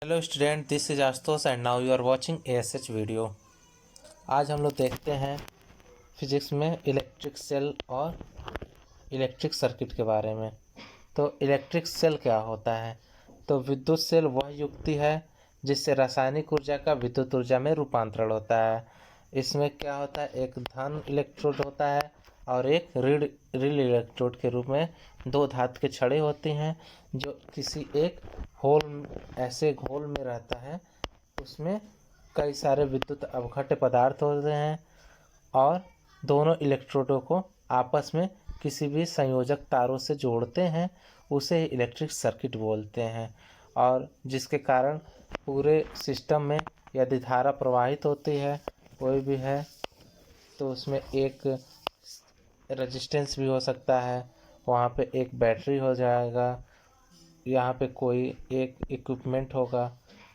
Hello student, this is Ashutosh and now you are watching ASH video. आज हम लोग देखते हैं फिजिक्स में इलेक्ट्रिक सेल और इलेक्ट्रिक सर्किट के बारे में। तो इलेक्ट्रिक सेल क्या होता है? तो विद्युत सेल वह युक्ति है जिससे रासायनिक ऊर्जा का विद्युत ऊर्जा में रूपांतरण होता है। इसमें क्या होता है, एक धन इलेक्ट्रोड होता है और एक ऋण इलेक्ट्रोड के रूप में दो धातु के छड़े होते हैं जो किसी एक होल ऐसे घोल में रहता है। उसमें कई सारे विद्युत अवघट्य पदार्थ होते हैं और दोनों इलेक्ट्रोडों को आपस में किसी भी संयोजक तारों से जोड़ते हैं, उसे इलेक्ट्रिक सर्किट बोलते हैं। और जिसके कारण पूरे सिस्टम में यदि धारा प्रवाहित होती है कोई भी है तो उसमें एक रेजिस्टेंस भी हो सकता है, वहाँ पे एक बैटरी हो जाएगा, यहाँ पे कोई एक इक्विपमेंट होगा,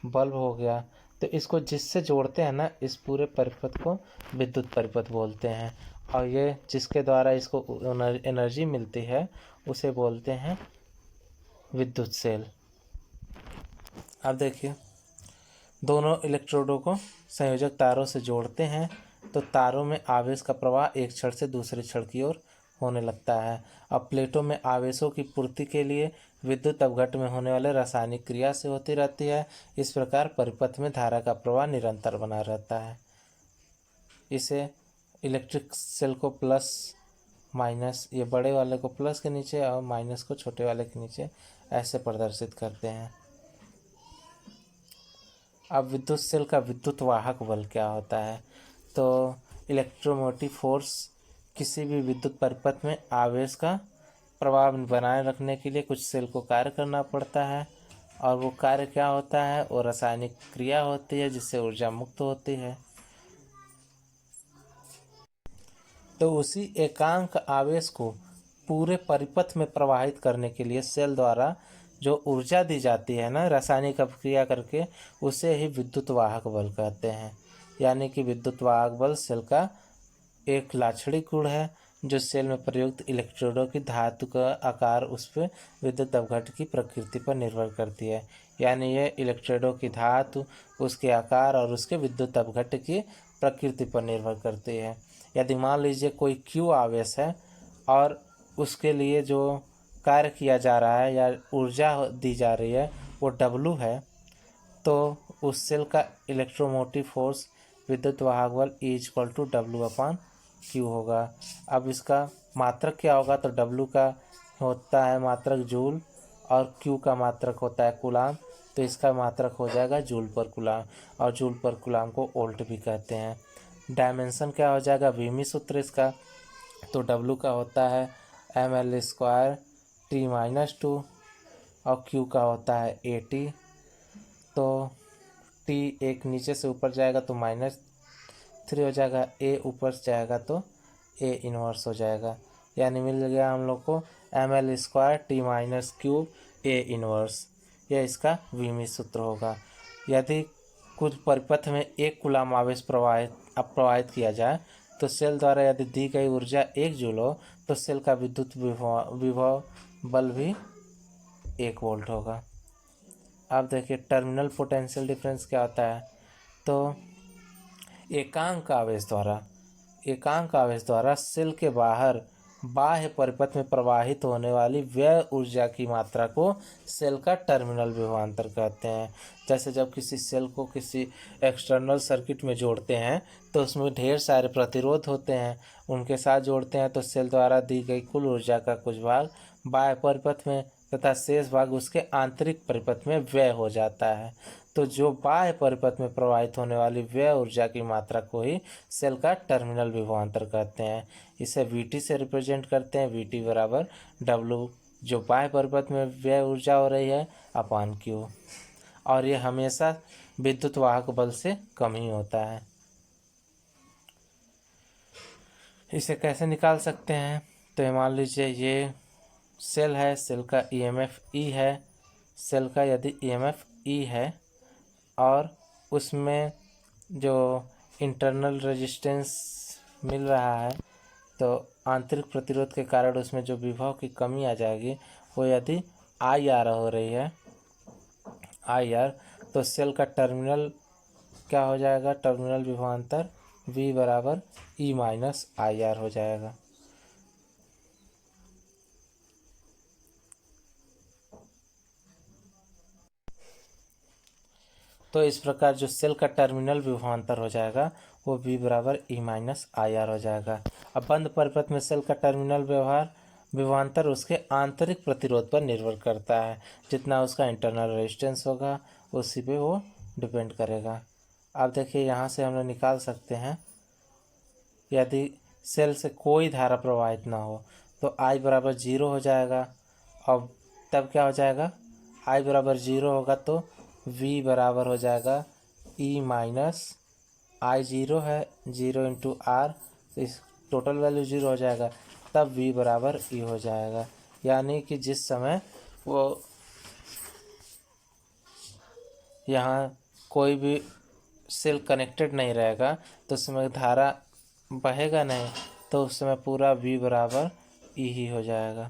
बल्ब हो गया। तो इसको जिससे जोड़ते हैं ना, इस पूरे परिपथ को विद्युत परिपथ बोलते हैं। और ये जिसके द्वारा इसको एनर्जी मिलती है उसे बोलते हैं विद्युत सेल। अब देखिए, दोनों इलेक्ट्रोडों को संयोजक तारों से जोड़ते हैं तो तारों में आवेश का प्रवाह एक छड़ से दूसरे छड़ की ओर होने लगता है। अब प्लेटों में आवेशों की पूर्ति के लिए विद्युत अवघट्ट में होने वाले रासायनिक क्रिया से होती रहती है। इस प्रकार परिपथ में धारा का प्रवाह निरंतर बना रहता है। इसे इलेक्ट्रिक सेल को प्लस माइनस, ये बड़े वाले को प्लस के नीचे और माइनस को छोटे वाले के नीचे ऐसे प्रदर्शित करते हैं। अब विद्युत सेल का विद्युत वाहक बल क्या होता है? तो इलेक्ट्रोमोटिव फोर्स किसी भी विद्युत परिपथ में आवेश का प्रवाह बनाए रखने के लिए कुछ सेल को कार्य करना पड़ता है। और वो कार्य क्या होता है? वो रासायनिक क्रिया होती है जिससे ऊर्जा मुक्त होती है। तो उसी एकांक आवेश को पूरे परिपथ में प्रवाहित करने के लिए सेल द्वारा जो ऊर्जा दी जाती है ना, रासायनिक अभिक्रिया करके, उसे ही विद्युत वाहक बल कहते हैं। यानी कि विद्युत वाहक बल सेल का एक लाक्षणिक गुण है जो सेल में प्रयुक्त इलेक्ट्रोडों की धातु का आकार उस पर विद्युत अवघट्ट की प्रकृति पर निर्भर करती है। यानी यह इलेक्ट्रोडों की धातु, उसके आकार और उसके विद्युत अवघट्ट की प्रकृति पर निर्भर करती है। यदि मान लीजिए कोई Q आवेश है और उसके लिए जो कार्य किया जा रहा है या ऊर्जा दी जा रही है वो W है, तो उस सेल का इलेक्ट्रोमोटिव फोर्स विद्युत वाहक बल E=W/Q होगा। अब इसका मात्रक क्या होगा? तो W का होता है मात्रक जूल और Q का मात्रक होता है कूलाम, तो इसका मात्रक हो जाएगा जूल पर कूलाम। और जूल पर कूलाम को वोल्ट भी कहते हैं। डायमेंशन क्या हो जाएगा? वीमी सूत्र इसका, तो W का होता है ml² T-2 और Q का होता है AT। तो T एक नीचे से ऊपर जाएगा तो -3 हो जाएगा, A ऊपर जाएगा तो A इन्वर्स हो जाएगा। यानी मिल गया हम लोग को ml² T-3 A इन्वर्स। यह इसका वीमी सूत्र होगा। यदि कुछ परिपथ में एक कूलाम आवेश प्रवाहित किया जाए तो सेल द्वारा यदि दी गई ऊर्जा 1 जूल हो तो सेल का विद्युत विभव बल भी 1 वोल्ट होगा। अब देखिए, टर्मिनल पोटेंशियल डिफरेंस क्या होता है? तो एकांक आवेश द्वारा सेल के बाहर बाह्य परिपथ में प्रवाहित होने वाली व्यय ऊर्जा की मात्रा को सेल का टर्मिनल विभवांतर कहते हैं। जैसे जब किसी सेल को किसी एक्सटर्नल सर्किट में जोड़ते हैं तो उसमें ढेर सारे प्रतिरोध होते हैं, उनके साथ जोड़ते हैं तो सेल द्वारा दी गई कुल ऊर्जा का कुछ भाग बाह्य परिपथ में तथा शेष भाग उसके आंतरिक परिपथ में व्यय हो जाता है। तो जो बाह्य परिपथ में प्रवाहित होने वाली व्यय ऊर्जा की मात्रा को ही सेल का टर्मिनल विभवांतर कहते हैं। इसे VT से रिप्रेजेंट करते हैं। VT बराबर W, जो बाह्य परिपथ में व्यय ऊर्जा हो रही है, अपॉन Q। और ये हमेशा विद्युत वाहक बल से कम ही होता है। इसे कैसे निकाल सकते हैं? तो मान लीजिए ये सेल है, सेल का EMF E है। सेल का यदि EMF E है और उसमें जो इंटरनल रेजिस्टेंस मिल रहा है तो आंतरिक प्रतिरोध के कारण उसमें जो विभव की कमी आ जाएगी वो यदि IR हो रही है, IR, तो सेल का टर्मिनल क्या हो जाएगा, टर्मिनल विभवांतर V बराबर E माइनस IR हो जाएगा। तो इस प्रकार जो सेल का टर्मिनल विभवांतर हो जाएगा वो V बराबर E माइनस IR हो जाएगा। अब बंद परिपथ में सेल का टर्मिनल विभवांतर उसके आंतरिक प्रतिरोध पर निर्भर करता है। जितना उसका इंटरनल रेजिस्टेंस होगा उसी पे वो डिपेंड करेगा। अब देखिए यहाँ से हम लोग निकाल सकते हैं, यदि सेल से कोई धारा प्रवाहित ना हो तो I बराबर 0 हो जाएगा। अब तब क्या हो जाएगा, I बराबर 0 होगा तो V बराबर हो जाएगा E माइनस I 0 है, 0 इंटू R, इस टोटल वैल्यू 0 हो जाएगा, तब V बराबर E हो जाएगा। यानी कि जिस समय वो यहाँ कोई भी सेल कनेक्टेड नहीं रहेगा तो उस समय धारा बहेगा नहीं, तो उस समय पूरा V बराबर E ही हो जाएगा।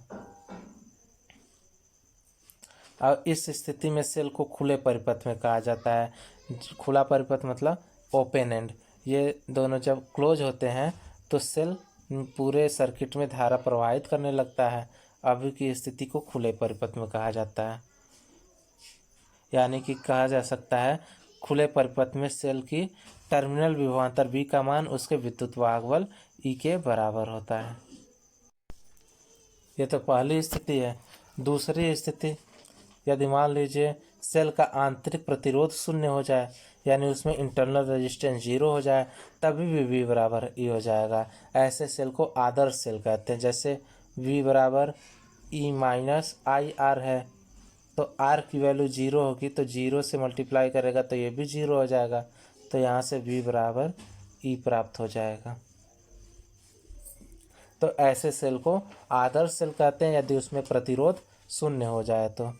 और इस स्थिति में सेल को खुले परिपथ में कहा जाता है। खुला परिपथ मतलब ओपन एंड। ये दोनों जब क्लोज होते हैं तो सेल पूरे सर्किट में धारा प्रवाहित करने लगता है। अभी की स्थिति को खुले परिपथ में कहा जाता है। यानी कि कहा जा सकता है खुले परिपथ में सेल की टर्मिनल विभवांतर V का मान उसके विद्युत वाहक बल E के बराबर होता है। ये तो पहली स्थिति है। दूसरी स्थिति, यदि मान लीजिए सेल का आंतरिक प्रतिरोध शून्य हो जाए, यानी उसमें इंटरनल रेजिस्टेंस 0 हो जाए, तभी भी V बराबर E हो जाएगा। ऐसे सेल को आदर्श सेल कहते हैं। जैसे V बराबर E माइनस IR है तो R की वैल्यू 0 होगी तो 0 से मल्टीप्लाई करेगा तो ये भी 0 हो जाएगा, तो यहाँ से V बराबर E प्राप्त हो जाएगा। तो ऐसे सेल को आदर्श सेल कहते हैं यदि उसमें प्रतिरोध शून्य हो जाए तो,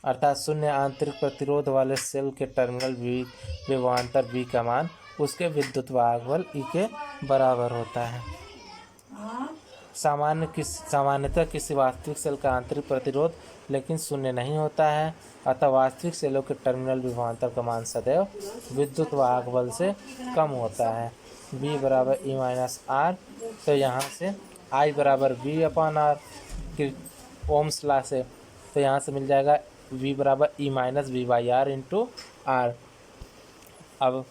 अर्थात शून्य आंतरिक प्रतिरोध वाले सेल के टर्मिनल विभवांतर V का मान उसके विद्युत वाहक बल E के बराबर होता है। सामान्यतः किसी वास्तविक सेल का आंतरिक प्रतिरोध लेकिन शून्य नहीं होता है, अतः वास्तविक सेलों के टर्मिनल विभवांतर का मान सदैव विद्युत वाहक बल से कम होता है। V बराबर E माइनस R, तो यहाँ से I बराबर V अपान R की ओम्स लॉ से, तो यहाँ से मिल जाएगा V बराबर E minus V by R into R। अब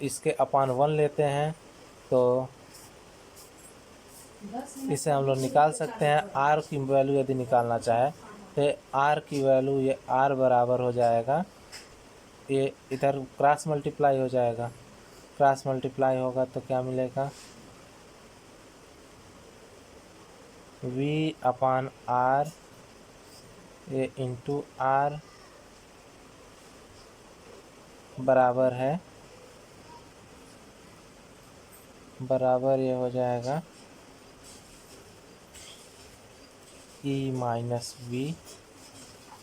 इसके अपान 1 लेते हैं तो इसे हम लोग निकाल सकते हैं। R की वैल्यू यदि निकालना चाहे तो R की वैल्यू ये R बराबर हो जाएगा, ये इधर क्रॉस मल्टीप्लाई हो जाएगा, क्रॉस मल्टीप्लाई होगा तो क्या मिलेगा, V अपान R ये इंटू R बराबर है, बराबर ये हो जाएगा E माइनस V।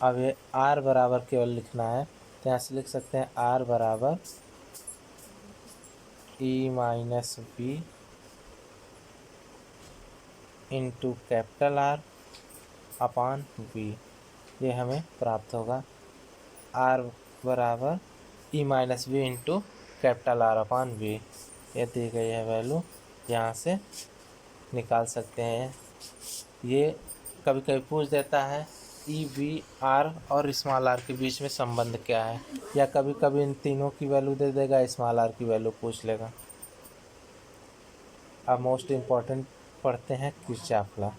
अब ये R बराबर केवल लिखना है तो यहाँ से लिख सकते हैं R बराबर E minus V into capital R अपान V, ये हमें प्राप्त होगा। R बराबर E minus V into capital R अपान V, ये दी गई है वैल्यू, यहाँ से निकाल सकते हैं। ये कभी कभी पूछ देता है ई वी आर और स्मॉल आर के बीच में संबंध क्या है, या कभी कभी इन तीनों की वैल्यू दे देगा, स्मॉल आर की वैल्यू पूछ लेगा। अब मोस्ट इम्पॉर्टेंट पढ़ते हैं किरचॉफ लॉ।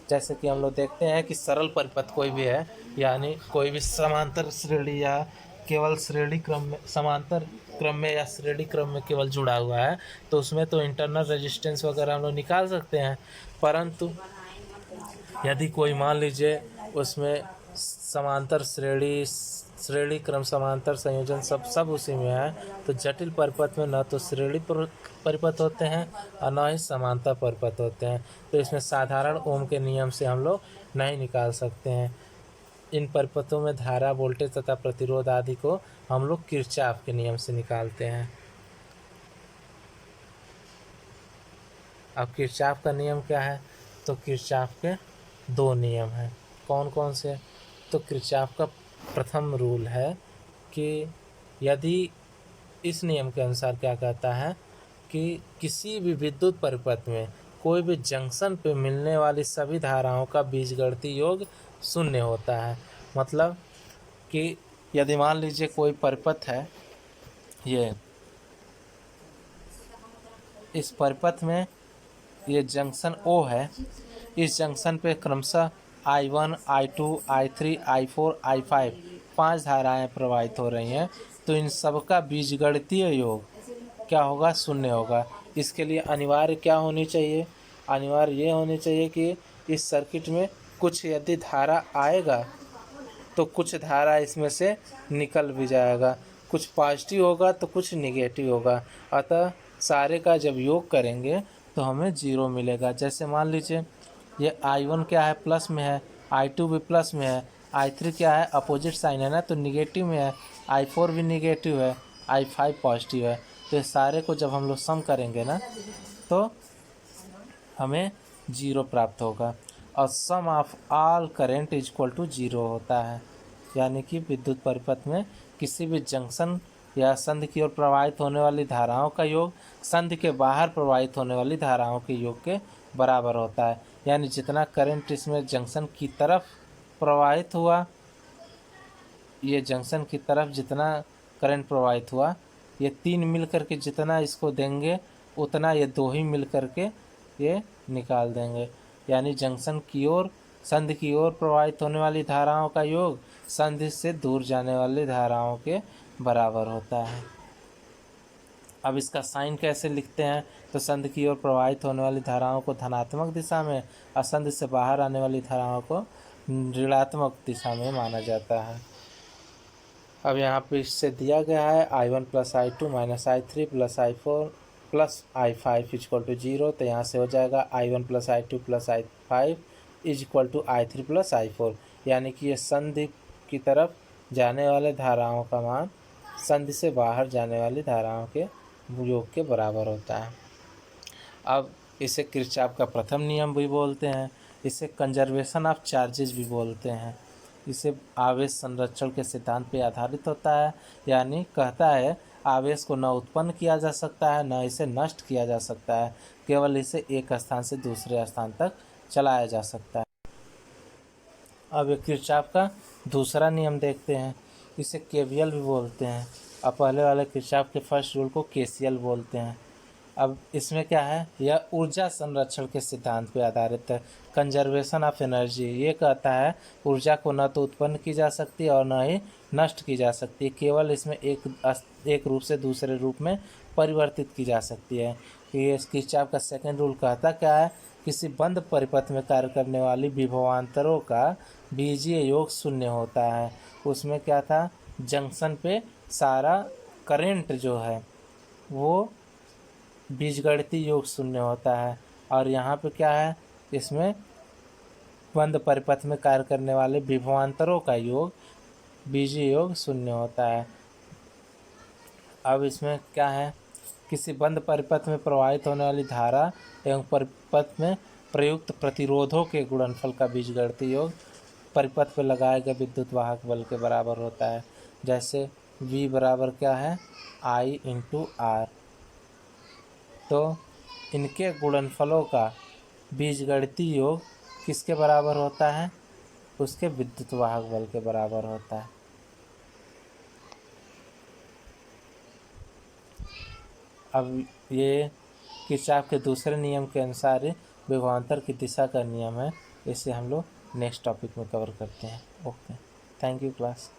जैसे कि हम लोग देखते हैं कि सरल परिपथ कोई भी है, यानी कोई भी समांतर श्रेणी या केवल श्रेणी क्रम में, समांतर क्रम में या श्रेणी क्रम में केवल जुड़ा हुआ है, तो उसमें तो इंटरनल रेजिस्टेंस वगैरह हम लोग निकाल सकते हैं। परंतु यदि कोई मान लीजिए उसमें समांतर श्रेणी क्रम समांतर संयोजन सब उसी में है, तो जटिल परिपथ में न तो श्रेणी परिपथ होते हैं और न ही समांतर परिपथ होते हैं, तो इसमें साधारण ओम के नियम से हम लोग नहीं निकाल सकते हैं। इन परिपथों में धारा, वोल्टेज तथा प्रतिरोध आदि को हम लोग किरचॉफ के नियम से निकालते हैं। अब किरचॉफ का नियम क्या है, तो किरचॉफ के दो नियम हैं। कौन कौन से, तो किरचॉफ का प्रथम रूल है कि यदि इस नियम के अनुसार क्या कहता है कि किसी भी विद्युत परिपथ में कोई भी जंक्शन पे मिलने वाली सभी धाराओं का बीजगणितीय योग शून्य होता है। मतलब कि यदि मान लीजिए कोई परिपथ है, ये इस परिपथ में ये जंक्शन O है, इस जंक्शन पे क्रमशः I1, I2, I3, I4, I5 5 धाराएं प्रवाहित हो रही हैं, तो इन सब का बीजगणितीय योग क्या होगा? शून्य होगा। इसके लिए अनिवार्य क्या होनी चाहिए? अनिवार्य ये होनी चाहिए कि इस सर्किट में कुछ यदि धारा आएगा तो कुछ धारा इसमें से निकल भी जाएगा, कुछ पॉजिटिव होगा तो कुछ निगेटिव होगा। अतः सारे का जब योग करेंगे तो हमें 0 मिलेगा। जैसे मान लीजिए ये I1 क्या है? प्लस में है, I2 भी प्लस में है, I3 क्या है? अपोजिट साइन है ना, तो निगेटिव में है, I4 भी निगेटिव है, I5 पॉजिटिव है। तो ये सारे को जब हम लोग सम करेंगे ना तो हमें 0 प्राप्त होगा। और sum of all current is equal to 0 होता है। यानी कि विद्युत परिपथ में किसी भी जंक्शन या संधि की ओर प्रवाहित होने वाली धाराओं का योग संधि के बाहर प्रवाहित होने वाली धाराओं के योग के बराबर होता है। यानी जितना करंट इसमें जंक्शन की तरफ प्रवाहित हुआ, ये जंक्शन की तरफ जितना करंट प्रवाहित हुआ, ये 3 मिल करके जितना इसको देंगे उतना ये 2 ही मिल करके ये निकाल देंगे। यानी जंक्शन की ओर संधि की ओर प्रवाहित होने वाली धाराओं का योग संधि से दूर जाने वाली धाराओं के बराबर होता है। अब इसका साइन कैसे लिखते हैं? तो संधि की ओर प्रवाहित होने वाली धाराओं को धनात्मक दिशा में और संधि से बाहर आने वाली धाराओं को ऋणात्मक दिशा में माना जाता है। अब यहाँ पे इससे दिया गया है I1 + I2 - I3 + I4 + I5 = 0। तो यहाँ से हो जाएगा I1 + I2 + I5 = I3 + I4। यानी कि ये संधि की तरफ जाने वाले धाराओं का मान संधि से बाहर जाने वाली धाराओं के योग के बराबर होता है। अब इसे किरचॉफ का प्रथम नियम भी बोलते हैं, इसे कंजर्वेशन ऑफ चार्जेस भी बोलते हैं। इसे आवेश संरक्षण के सिद्धांत पर आधारित होता है। यानी कहता है आवेश को न उत्पन्न किया जा सकता है, न इसे नष्ट किया जा सकता है, केवल इसे एक स्थान से दूसरे स्थान तक चलाया जा सकता है। अब एक किरचॉफ का दूसरा नियम देखते हैं, इसे केवीएल भी बोलते हैं। अब पहले वाले किरचॉफ के फर्स्ट रूल को केसीएल बोलते हैं। अब इसमें क्या है? यह ऊर्जा संरक्षण के सिद्धांत पर आधारित है। कंजर्वेशन ऑफ एनर्जी ये कहता है ऊर्जा को न तो उत्पन्न की जा सकती और न ही नष्ट की जा सकती, केवल इसमें एक रूप से दूसरे रूप में परिवर्तित की जा सकती है। ये किरचॉफ का सेकंड रूल कहता क्या है? किसी बंद परिपथ में कार्य करने वाली विभवांतरों का बीजीय योग शून्य होता है। उसमें क्या था? जंक्शन पे सारा करंट जो है वो बीजगणितीय योग शून्य होता है। और यहाँ पे क्या है? इसमें बंद परिपथ में कार्य करने वाले विभवांतरों का योग बीजीय योग शून्य होता है। अब इसमें क्या है? किसी बंद परिपथ में प्रवाहित होने वाली धारा एवं परिपथ में प्रयुक्त प्रतिरोधों के गुणनफल का बीजगणितीय योग परिपथ पर लगाए गए विद्युत वाहक बल के बराबर होता है। जैसे V बराबर क्या है? I × R। तो इनके गुणनफलों का बीजगणितीय योग किसके बराबर होता है? उसके विद्युत वाहक बल के बराबर होता है। अब ये किरचॉफ के दूसरे नियम के अनुसार विभवांतर की दिशा का नियम है। इसे हम लोग नेक्स्ट टॉपिक में कवर करते हैं। Okay, thank you class.